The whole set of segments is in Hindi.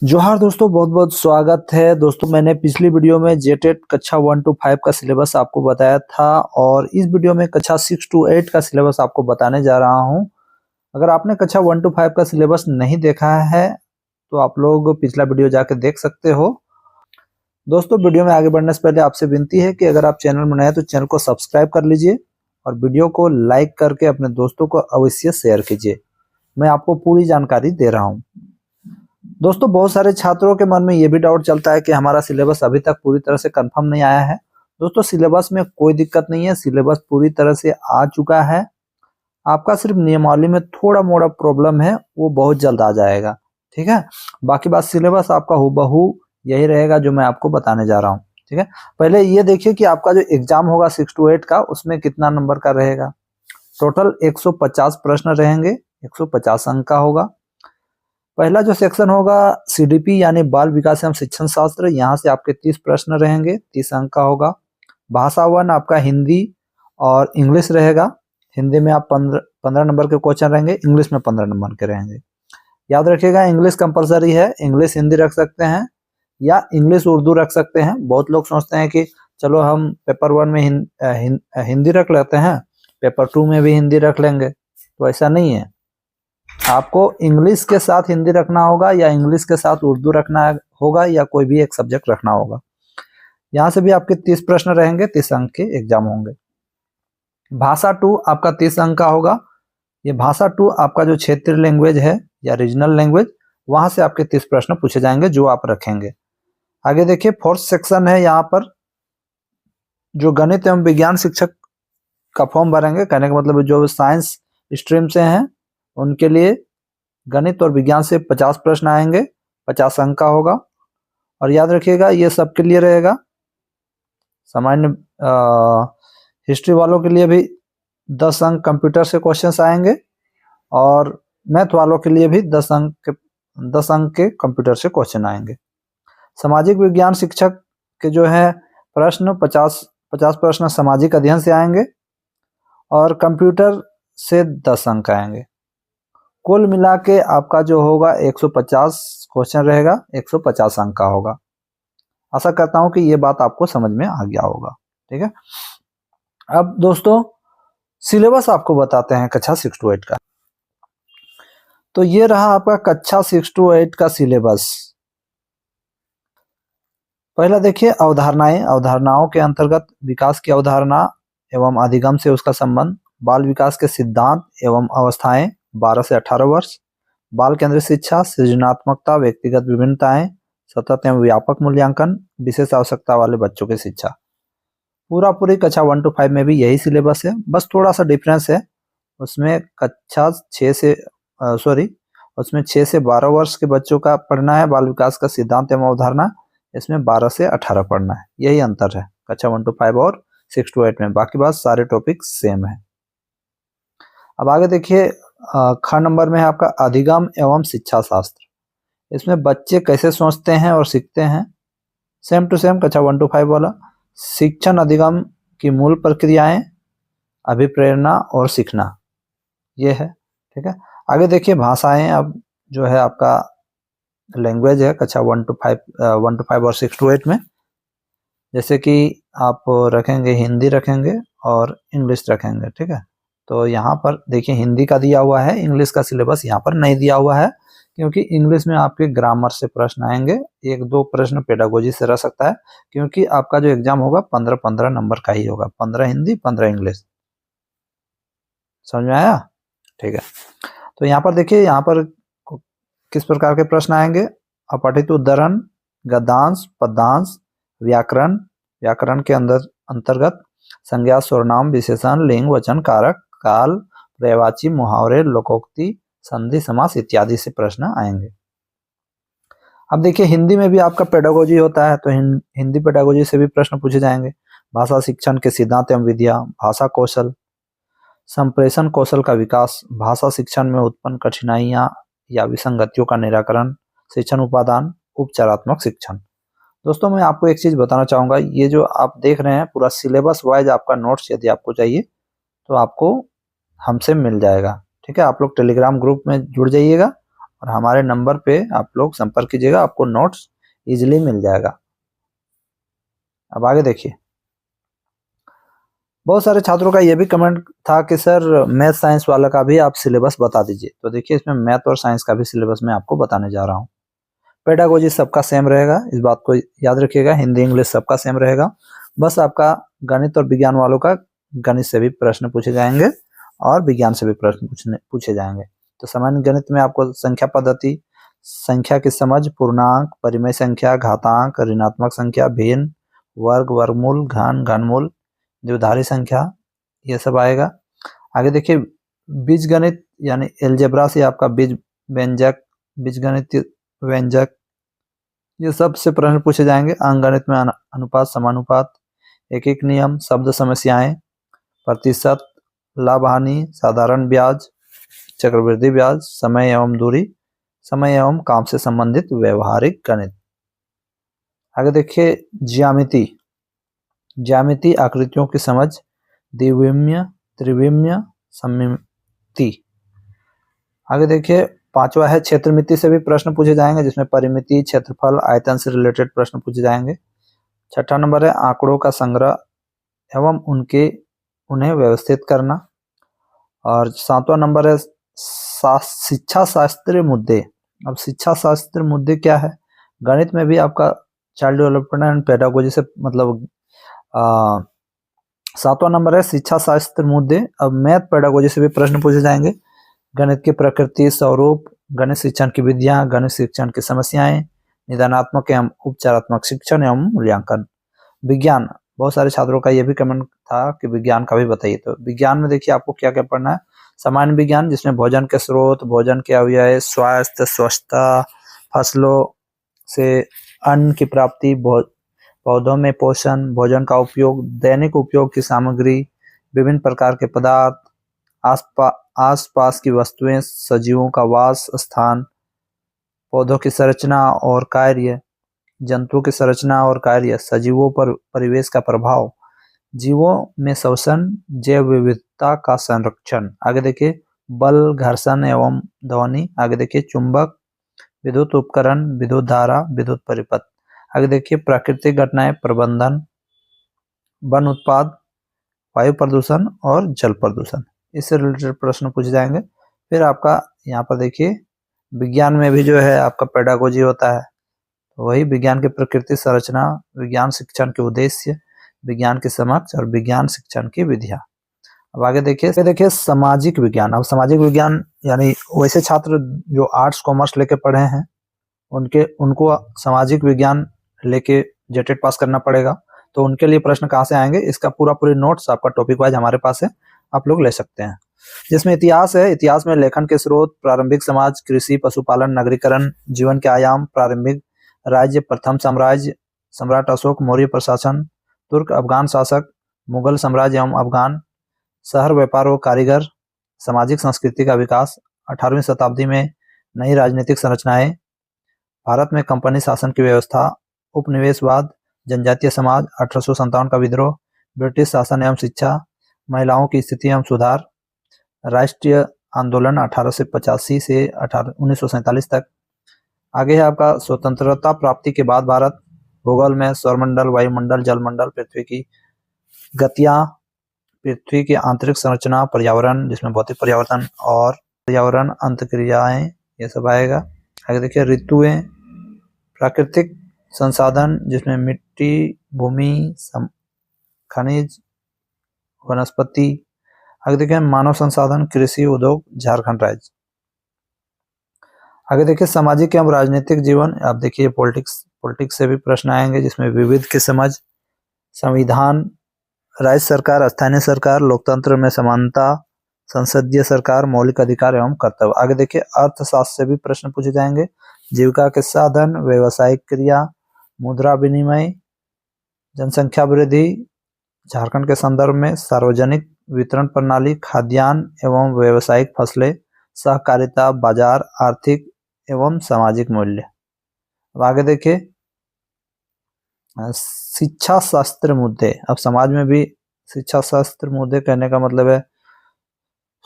जोहार दोस्तों, बहुत बहुत स्वागत है। दोस्तों, मैंने पिछली वीडियो में जेटेट कक्षा 1 to 5 का सिलेबस आपको बताया था और इस वीडियो में कक्षा 6 to 8 का सिलेबस आपको बताने जा रहा हूं। अगर आपने कक्षा 1 to 5 का सिलेबस नहीं देखा है तो आप लोग पिछला वीडियो जाके देख सकते हो। दोस्तों, वीडियो में आगे बढ़ने से पहले आपसे विनती है कि अगर आप चैनल में नए हैं तो चैनल को सब्सक्राइब कर लीजिए और वीडियो को लाइक करके अपने दोस्तों को अवश्य शेयर कीजिए। मैं आपको पूरी जानकारी दे रहा हूँ। दोस्तों, बहुत सारे छात्रों के मन में ये भी डाउट चलता है कि हमारा सिलेबस अभी तक पूरी तरह से कंफर्म नहीं आया है। दोस्तों, सिलेबस में कोई दिक्कत नहीं है, सिलेबस पूरी तरह से आ चुका है। आपका सिर्फ नियमावली में थोड़ा मोड़ा प्रॉब्लम है, वो बहुत जल्द आ जाएगा। ठीक है, बाकी बात सिलेबस आपका हूबहू यही रहेगा जो मैं आपको बताने जा रहा हूँ। ठीक है, पहले ये देखिए कि आपका जो एग्जाम होगा 6 to 8 का, उसमें कितना नंबर का रहेगा। टोटल 150 प्रश्न रहेंगे, 150 अंक का होगा। पहला जो सेक्शन होगा सीडीपी यानी बाल विकास एवं शिक्षण शास्त्र, यहाँ से आपके 30 प्रश्न रहेंगे, 30 अंक का होगा। भाषा 1 आपका हिंदी और इंग्लिश रहेगा। हिंदी में आप 15 नंबर के क्वेश्चन रहेंगे, इंग्लिश में 15 नंबर के रहेंगे। याद रखिएगा, इंग्लिश कंपलसरी है। इंग्लिश हिंदी रख सकते हैं या इंग्लिश उर्दू रख सकते हैं। बहुत लोग सोचते हैं कि चलो हम पेपर 1 में हिंदी रख लेते हैं, पेपर 2 में भी हिंदी रख लेंगे, तो ऐसा नहीं है। आपको इंग्लिश के साथ हिंदी रखना होगा या इंग्लिश के साथ उर्दू रखना होगा या कोई भी एक सब्जेक्ट रखना होगा। यहाँ से भी आपके 30 प्रश्न रहेंगे, 30 अंक के एग्जाम होंगे। भाषा 2 आपका 30 अंक का होगा। ये भाषा 2 आपका जो क्षेत्रीय लैंग्वेज है या रीजनल लैंग्वेज, वहां से आपके 30 प्रश्न पूछे जाएंगे जो आप रखेंगे। आगे देखिए, फोर्थ सेक्शन है। यहाँ पर जो गणित एवं विज्ञान शिक्षक का फॉर्म भरेंगे, कहने का मतलब जो साइंस स्ट्रीम से हैं उनके लिए गणित और विज्ञान से 50 प्रश्न आएंगे, 50 अंक का होगा। और याद रखिएगा, ये सबके लिए रहेगा। सामान्य हिस्ट्री वालों के लिए भी 10 अंक कंप्यूटर से क्वेश्चंस आएंगे और मैथ वालों के लिए भी 10 अंक के कंप्यूटर से क्वेश्चन आएंगे। सामाजिक विज्ञान शिक्षक के जो है प्रश्न 50 प्रश्न सामाजिक अध्ययन से आएंगे और कंप्यूटर से 10 अंक आएंगे। कुल मिला के आपका जो होगा 150 क्वेश्चन रहेगा, 150 अंक का होगा। आशा करता हूं कि ये बात आपको समझ में आ गया होगा। ठीक है, अब दोस्तों सिलेबस आपको बताते हैं कक्षा 6 to 8 का। तो ये रहा आपका कक्षा 6 to 8 का सिलेबस। पहला देखिए अवधारणाएं। अवधारणाओं के अंतर्गत विकास की अवधारणा एवं अधिगम से उसका संबंध, बाल विकास के सिद्धांत एवं अवस्थाएं 12 से 18 वर्ष, बाल केंद्रित शिक्षा, सृजनात्मकता, व्यक्तिगत विभिन्नताएं, सतत एवं व्यापक मूल्यांकन, विशेष आवश्यकता वाले बच्चों की शिक्षा। पूरी कक्षा 1 to 5 में भी यही सिलेबस है, बस थोड़ा सा डिफरेंस है। उसमें कक्षा 6 से 12 वर्ष के बच्चों का पढ़ना है बाल विकास का सिद्धांत एवं अवधारणा, इसमें 12 से 18 पढ़ना है। यही अंतर है कक्षा 1 to 5 और 6 to 8 में, बाकी बात सारे टॉपिक सेम है। अब आगे देखिए, ख नंबर में है आपका अधिगम एवं शिक्षा शास्त्र। इसमें बच्चे कैसे सोचते हैं और सीखते हैं, सेम टू सेम कक्षा 1 to 5 वाला। शिक्षण अधिगम की मूल प्रक्रियाएं, अभिप्रेरणा और सीखना, ये है। ठीक है, आगे देखिए भाषाएं। अब जो है आपका लैंग्वेज है कक्षा 1 to 5 और 6 to 8 में, जैसे कि आप रखेंगे हिंदी रखेंगे और इंग्लिश रखेंगे। ठीक है, तो यहाँ पर देखिए हिंदी का दिया हुआ है, इंग्लिश का सिलेबस यहाँ पर नहीं दिया हुआ है, क्योंकि इंग्लिश में आपके ग्रामर से प्रश्न आएंगे, 1-2 प्रश्न पेडागोजी से रह सकता है, क्योंकि आपका जो एग्जाम होगा 15-15 नंबर का ही होगा, 15 हिंदी 15 इंग्लिश। समझ में आया? ठीक है, तो यहाँ पर देखिए, यहाँ पर किस प्रकार के प्रश्न आएंगे। अपठित उद्धरण, गद्यांश, पद्यांश, व्याकरण, व्याकरण के अंतर्गत संज्ञा, सर्वनाम, विशेषण, लिंग, वचन, कारक, काल, पर्यायवाची, मुहावरे, लोकोक्ति, संधि, समास इत्यादि से प्रश्न आएंगे। अब देखिए हिंदी में भी आपका पेडागोजी होता है, तो हिंदी पेडागोजी से भी प्रश्न पूछे जाएंगे। भाषा शिक्षण के सिद्धांत एवं विधियां, भाषा कौशल, संप्रेषण कौशल का विकास, भाषा शिक्षण में उत्पन्न कठिनाइयां या विसंगतियों का निराकरण, शिक्षण उपादान, उपचारात्मक शिक्षण। दोस्तों, मैं आपको एक चीज बताना चाहूंगा, ये जो आप देख रहे हैं पूरा सिलेबस वाइज आपका नोट्स यदि आपको चाहिए तो आपको हमसे मिल जाएगा। ठीक है, आप लोग टेलीग्राम ग्रुप में जुड़ जाइएगा और हमारे नंबर पे आप लोग संपर्क कीजिएगा, आपको नोट्स इजीली मिल जाएगा। अब आगे देखिए, बहुत सारे छात्रों का ये भी कमेंट था कि सर मैथ साइंस वाला का भी आप सिलेबस बता दीजिए। तो देखिए, इसमें मैथ और साइंस का भी सिलेबस मैं आपको बताने जा रहा हूँ। पेडागोजी सबका सेम रहेगा, इस बात को याद रखिएगा। हिंदी इंग्लिश सबका सेम रहेगा, बस आपका गणित और विज्ञान वालों का गणित से भी प्रश्न पूछे जाएंगे और विज्ञान से भी प्रश्न पूछे जाएंगे। तो सामान्य गणित में आपको संख्या पद्धति, संख्या की समझ, पूर्णांक, परिमेय संख्या, घातांक, ऋणात्मक संख्या, भिन्न, वर्ग, वर्गमूल, घन, घनमूल, द्विधारी संख्या, ये सब आएगा। आगे देखिए, बीज गणित यानी एलजेब्रा से आपका बीज व्यंजक, बीज गणित व्यंजक, ये सब से प्रश्न पूछे जाएंगे। अंकगणित में अनुपात, समानुपात, एक एक नियम, शब्द समस्याएं, प्रतिशत, लाभ हानि, साधारण ब्याज, चक्रवृद्धि ब्याज, समय एवं दूरी, समय एवं काम से संबंधित व्यवहारिक गणित। आगे देखिए, ज्यामिति, ज्यामिति आकृतियों की समझ, द्विविमीय, त्रिविमीय, सममिति। आगे देखिए, पांचवा है क्षेत्रमिति से भी प्रश्न पूछे जाएंगे, जिसमें परिमिति, क्षेत्रफल, आयतन से रिलेटेड प्रश्न पूछे जाएंगे। छठा नंबर है आंकड़ों का संग्रह एवं उन्हें व्यवस्थित करना। और सातवां नंबर है शिक्षा शास्त्रीय मुद्दे। अब शिक्षा शास्त्र मुद्दे क्या है? गणित में भी आपका चाइल्ड डेवलपमेंट एंड पेडागोजी से मतलब सातवां नंबर है शिक्षा शास्त्र मुद्दे। अब मैथ पेडागोजी से भी प्रश्न पूछे जाएंगे। गणित की प्रकृति, स्वरूप, गणित शिक्षण की विधियां, गणित शिक्षण की समस्याएं, निदानात्मक एवं उपचारात्मक शिक्षण एवं मूल्यांकन। विज्ञान, बहुत सारे छात्रों का यह भी कमेंट था कि विज्ञान का भी बताइए। तो विज्ञान में देखिए आपको क्या क्या पढ़ना है। सामान्य विज्ञान, जिसमें भोजन के स्रोत, भोजन के अवयव, स्वास्थ्य, स्वच्छता, फसलों से अन्न की प्राप्ति, पौधों में पोषण, भोजन का उपयोग, दैनिक उपयोग की सामग्री, विभिन्न प्रकार के पदार्थ, आसपास की वस्तुएं, सजीवों का वास स्थान, पौधों की संरचना और कार्य, जंतुओं की संरचना और कार्य, सजीवों पर परिवेश का प्रभाव, जीवों में श्वसन, जैव विविधता का संरक्षण। आगे देखिए, बल, घर्षण एवं ध्वनि। आगे देखिए, चुंबक, विद्युत उपकरण, विद्युत धारा, विद्युत परिपथ। आगे देखिए, प्राकृतिक घटनाएं, प्रबंधन, वन उत्पाद, वायु प्रदूषण और जल प्रदूषण, इससे रिलेटेड प्रश्न पूछे जाएंगे। फिर आपका यहाँ पर देखिए, विज्ञान में भी जो है आपका पेडागोजी होता है, वही विज्ञान की प्रकृति, संरचना, विज्ञान शिक्षण के उद्देश्य, विज्ञान की समझ और विज्ञान शिक्षण की विधियां। अब आगे देखिए सामाजिक विज्ञान। अब सामाजिक विज्ञान यानी वैसे छात्र जो आर्ट्स कॉमर्स लेके पढ़े हैं उनको सामाजिक विज्ञान लेके जेटेट पास करना पड़ेगा। तो उनके लिए प्रश्न कहाँ से आएंगे, इसका पूरी नोट्स आपका टॉपिक वाइज हमारे पास है, आप लोग ले सकते हैं। जिसमें इतिहास है, इतिहास में लेखन के स्रोत, प्रारंभिक समाज, कृषि, पशुपालन, नगरीकरण, जीवन के आयाम, प्रारंभिक राज्य, प्रथम साम्राज्य, सम्राट अशोक, मौर्य प्रशासन, तुर्क अफगान शासक, मुगल साम्राज्य एवं अफगान, शहर, व्यापार व कारीगर, सामाजिक संस्कृति का विकास, 18वीं शताब्दी में नई राजनीतिक संरचनाएं, भारत में कंपनी शासन की व्यवस्था, उपनिवेशवाद, जनजातीय समाज, 1857 का विद्रोह, ब्रिटिश शासन एवं शिक्षा, महिलाओं की स्थिति एवं सुधार, राष्ट्रीय आंदोलन 1885 से 1947 तक। आगे है आपका स्वतंत्रता प्राप्ति के बाद भारत, भूगोल में सौरमंडल, वायुमंडल, जलमंडल, पृथ्वी की गतियां, पृथ्वी की आंतरिक संरचना, पर्यावरण जिसमें भौतिक पर्यावरण और पर्यावरण अंतक्रियाएं, ये सब आएगा। आगे देखिए, ऋतुएं, प्राकृतिक संसाधन जिसमें मिट्टी, भूमि, खनिज, वनस्पति। आगे देखिए, मानव संसाधन, कृषि, उद्योग, झारखंड राज्य। आगे देखिए, सामाजिक एवं राजनीतिक जीवन। आप देखिए, पॉलिटिक्स से भी प्रश्न आएंगे, जिसमें विविध की समझ, संविधान, राज्य सरकार, स्थानीय सरकार, लोकतंत्र में समानता, संसदीय सरकार, मौलिक अधिकार एवं कर्तव्य। आगे देखिए, अर्थशास्त्र से भी प्रश्न पूछे जाएंगे, जीविका के साधन, व्यवसायिक क्रिया, मुद्रा विनिमय, जनसंख्या वृद्धि, झारखंड के संदर्भ में सार्वजनिक वितरण प्रणाली, खाद्यान्न एवं व्यवसायिक फसलें, सहकारिता, बाजार, आर्थिक एवं सामाजिक मूल्य। अब आगे देखिए, शिक्षा शास्त्र मुद्दे। अब समाज में भी शिक्षा शास्त्र मुद्दे कहने का मतलब है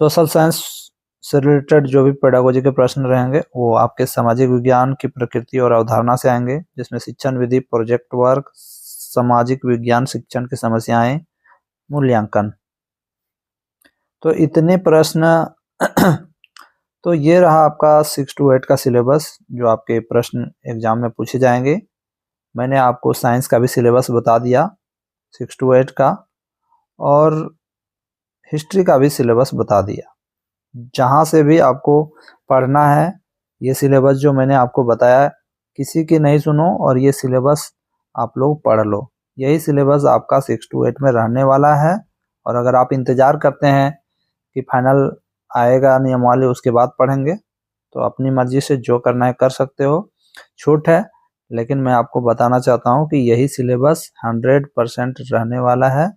सोशल साइंस से रिलेटेड जो भी पेडागोजी के प्रश्न रहेंगे वो आपके सामाजिक विज्ञान की प्रकृति और अवधारणा से आएंगे, जिसमें शिक्षण विधि, प्रोजेक्ट वर्क, सामाजिक विज्ञान शिक्षण की समस्याएं, मूल्यांकन। तो इतने प्रश्न तो ये रहा आपका 6 to 8 का सिलेबस जो आपके प्रश्न एग्जाम में पूछे जाएंगे। मैंने आपको साइंस का भी सिलेबस बता दिया 6 to 8 का, और हिस्ट्री का भी सिलेबस बता दिया। जहाँ से भी आपको पढ़ना है ये सिलेबस जो मैंने आपको बताया, किसी की नहीं सुनो और ये सिलेबस आप लोग पढ़ लो। यही सिलेबस आपका 6 to 8 में रहने वाला है। और अगर आप इंतज़ार करते हैं कि फाइनल आएगा नियमावली उसके बाद पढ़ेंगे, तो अपनी मर्जी से जो करना है कर सकते हो, छूट है। लेकिन मैं आपको बताना चाहता हूँ कि यही सिलेबस 100% रहने वाला है।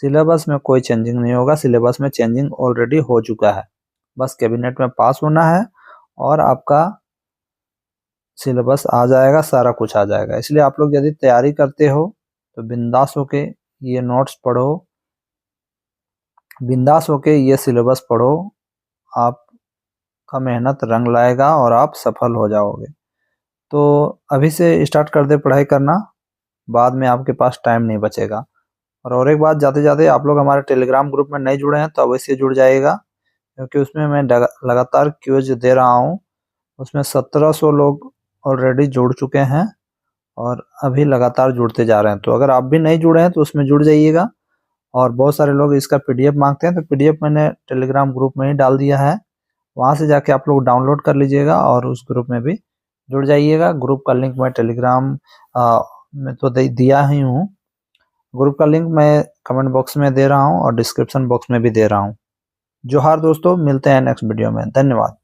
सिलेबस में कोई चेंजिंग नहीं होगा, सिलेबस में चेंजिंग ऑलरेडी हो चुका है। बस कैबिनेट में पास होना है और आपका सिलेबस आ जाएगा, सारा कुछ आ जाएगा। इसलिए आप लोग यदि तैयारी करते हो तो बिंदास होके ये नोट्स पढ़ो, बिंदास होके ये सिलेबस पढ़ो। आपका मेहनत रंग लाएगा और आप सफल हो जाओगे। तो अभी से स्टार्ट कर दे पढ़ाई करना, बाद में आपके पास टाइम नहीं बचेगा। और एक बात, जाते जाते आप लोग हमारे टेलीग्राम ग्रुप में नहीं जुड़े हैं तो अवश्य जुड़ जाइएगा, क्योंकि उसमें मैं लगातार क्विज दे रहा हूँ। उसमें 1700 लोग ऑलरेडी जुड़ चुके हैं और अभी लगातार जुड़ते जा रहे हैं। तो अगर आप भी नहीं जुड़े हैं तो उसमें जुड़ जाइएगा। और बहुत सारे लोग इसका पीडीएफ मांगते हैं, तो पीडीएफ मैंने टेलीग्राम ग्रुप में ही डाल दिया है, वहाँ से जाके आप लोग डाउनलोड कर लीजिएगा और उस ग्रुप में भी जुड़ जाइएगा। ग्रुप का लिंक मैं टेलीग्राम में तो दिया ही हूँ। ग्रुप का लिंक मैं कमेंट बॉक्स में दे रहा हूँ और डिस्क्रिप्शन बॉक्स में भी दे रहा हूँ। जोहार दोस्तों, मिलते हैं नेक्स्ट वीडियो में। धन्यवाद।